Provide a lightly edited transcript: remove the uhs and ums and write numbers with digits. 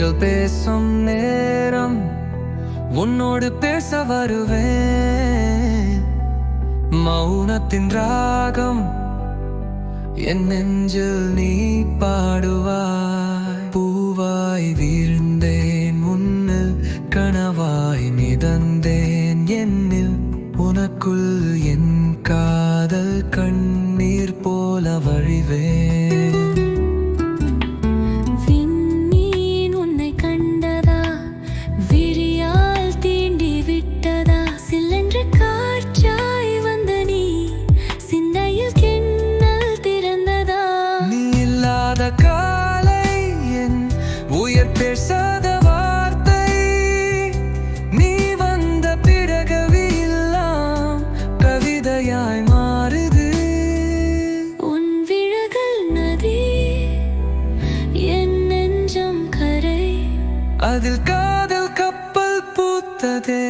தென்றல் பேசும் நேரம் உன்னோடு பேச வருவேன். மௌனத்தின் ராகம் என் நெஞ்சில் நீ பாடுவாய். பூவாய் வீழ்ந்தேன் உன்னில், கனவாய் மிதந்தேன் என்னில். உனக்குள் என் காதல் கண்ணீர் போல வழிவேன். விண்மீன் உன்னை கண்டதா, விழியால் தீண்டி விட்டதா? சில்லென்று காற்றாய் வந்த நீ, சிந்தையில் கிண்ணல் திறந்ததா? நீ இல்லாத காலை என் உயிர் பேசாத வார்த்தை. நீ வந்த பிறகு எல்லாம் கவிதையாய் மாறுது. உன் விழிகள் நதி, என் நெஞ்சம் கரை. அதில் காதல் கப்பல் பூத்ததே.